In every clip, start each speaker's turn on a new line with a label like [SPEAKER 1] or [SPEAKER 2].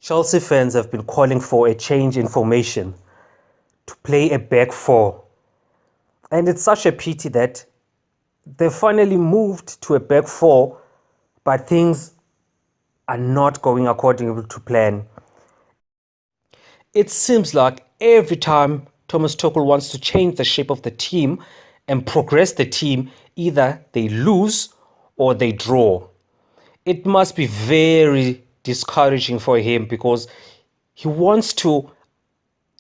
[SPEAKER 1] Chelsea fans have been calling for a change in formation to play a back four. And it's such a pity that they finally moved to a back four, but things are not going according to plan. It seems like every time Thomas Tuchel wants to change the shape of the team and progress the team, either they lose or they draw. It must be very discouraging for him because he wants to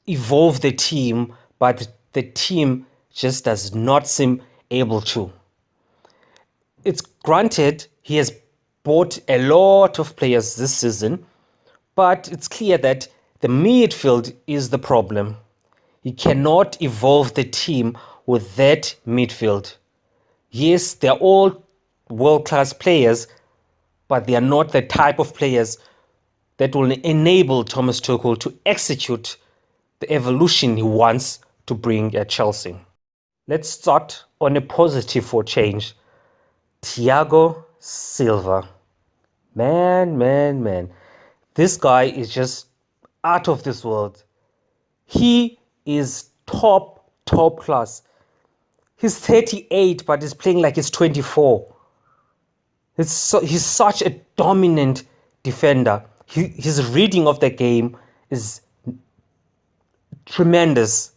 [SPEAKER 1] evolve the team, but the team just does not seem able to. It's granted he has bought a lot of players this season, but it's clear that the midfield is the problem. He cannot evolve the team with that midfield. Yes, they're all world-class players, but they are not the type of players that will enable Thomas Tuchel to execute the evolution he wants to bring at Chelsea. Let's start on a positive for change. Thiago Silva. Man. This guy is just out of this world. He is top class. He's 38, but he's playing like he's 24. He's such a dominant defender. His reading of the game is tremendous.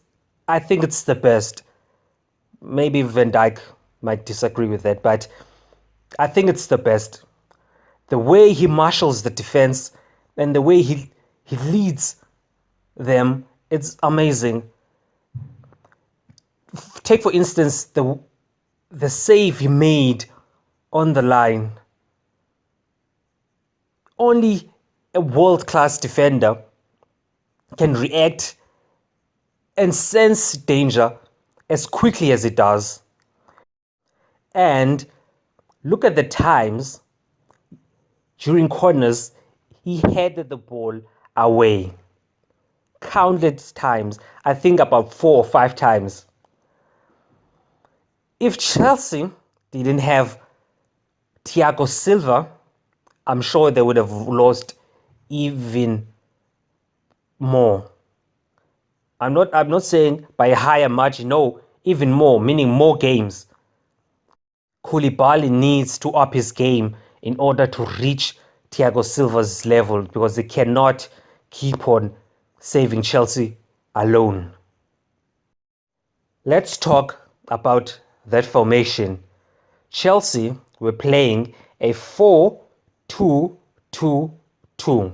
[SPEAKER 1] I think it's the best. Maybe Van Dijk might disagree with that, but I think it's the best. The way he marshals the defense and the way he leads them, it's amazing. Take, for instance, the save he made on the line. Only a world-class defender can react and sense danger as quickly as it does. And look at the times during corners he headed the ball away. Countless times. I think about 4 or 5 times. If Chelsea didn't have Thiago Silva, I'm sure they would have lost even more. I'm not saying by a higher margin, no, even more, meaning more games. Koulibaly needs to up his game in order to reach Thiago Silva's level because they cannot keep on saving Chelsea alone. Let's talk about that formation. Chelsea were playing a 4-2-2-2.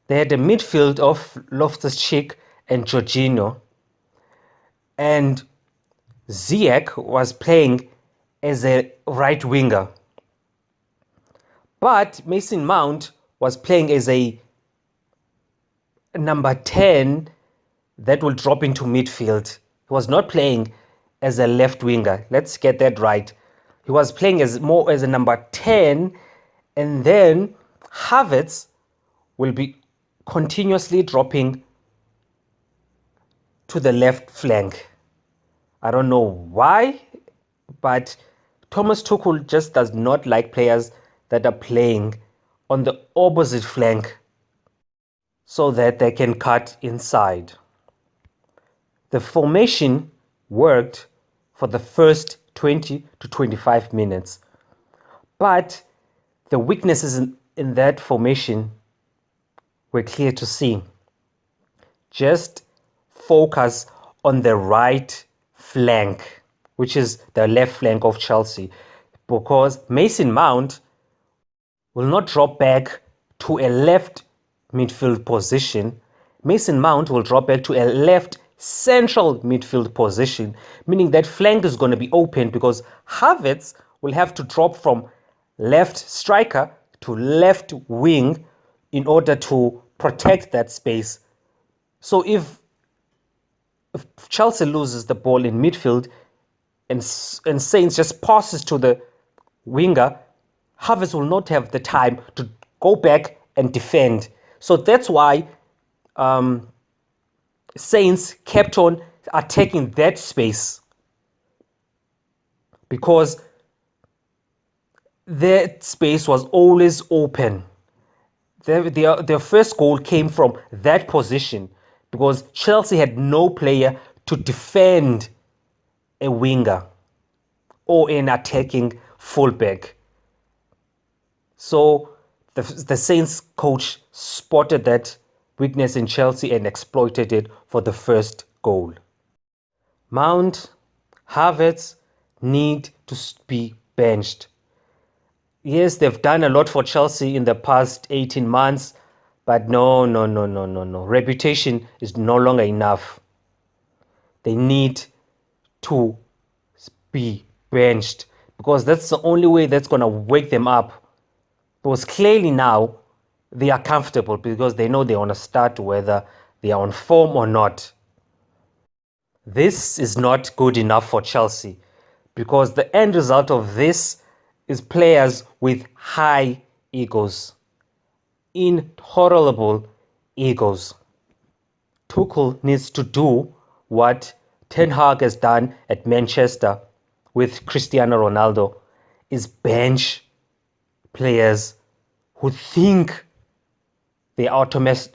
[SPEAKER 1] They had a midfield of Loftus-Cheek and Jorginho, and Ziyech was playing as a right winger. But Mason Mount was playing as a number 10 that will drop into midfield. He was not playing as a left winger. Let's get that right. He was playing as more as a number 10, and then Havertz will be continuously dropping to the left flank. I don't know why, but Thomas Tuchel just does not like players that are playing on the opposite flank so that they can cut inside. The formation worked for the first 20 to 25 minutes, but the weaknesses in that formation were clear to see. Just focus on the right flank, which is the left flank of Chelsea, because Mason Mount will not drop back to a left midfield position. Mason Mount will drop back to a left central midfield position, meaning that flank is going to be open because Havertz will have to drop from left striker to left wing in order to protect that space. So if Chelsea loses the ball in midfield and Saints just passes to the winger, Havertz will not have the time to go back and defend. So that's why Saints kept on attacking that space, because that space was always open. Their first goal came from that position because Chelsea had no player to defend a winger or an attacking fullback. So the Saints coach spotted that weakness in Chelsea and exploited it for the first goal. Mount, Havertz need to be benched. Yes, they've done a lot for Chelsea in the past 18 months, but no. Reputation is no longer enough. They need to be benched because that's the only way that's going to wake them up. Because clearly now they are comfortable because they know they want to start whether they are on form or not. This is not good enough for Chelsea because the end result of this is players with high egos, intolerable egos. Tuchel needs to do what Ten Hag has done at Manchester with Cristiano Ronaldo, is bench players who think they are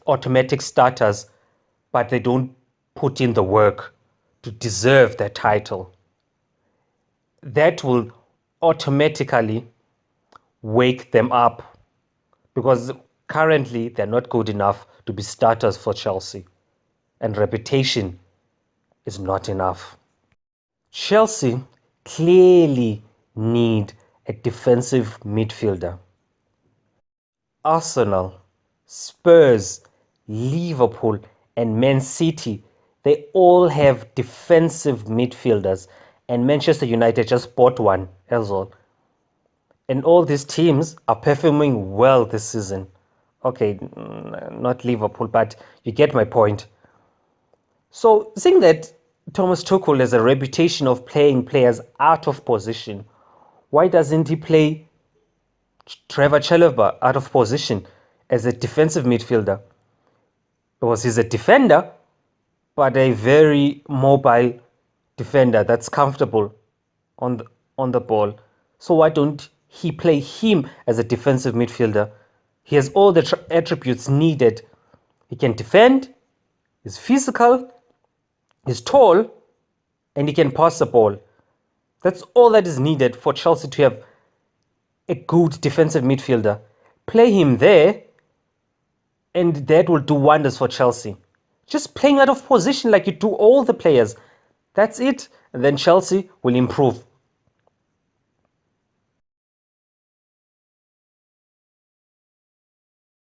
[SPEAKER 1] automatic starters, but they don't put in the work to deserve that title. That will automatically wake them up because currently they're not good enough to be starters for Chelsea, and reputation is not enough. Chelsea clearly need a defensive midfielder. Arsenal, Spurs, Liverpool, and Man City, they all have defensive midfielders, and Manchester United just bought one as well. And all these teams are performing well this season. Okay, not Liverpool, but you get my point. So, seeing that Thomas Tuchel has a reputation of playing players out of position, why doesn't he play Trevoh Chalobah out of position as a defensive midfielder? Because he's a defender, but a very mobile defender that's comfortable on the ball. So why don't he play him as a defensive midfielder? He has all the attributes needed. He can defend, he's physical, he's tall, and he can pass the ball. That's all that is needed for Chelsea to have a good defensive midfielder. Play him there, and that will do wonders for Chelsea. Just playing out of position like you do all the players. That's it. And then Chelsea will improve.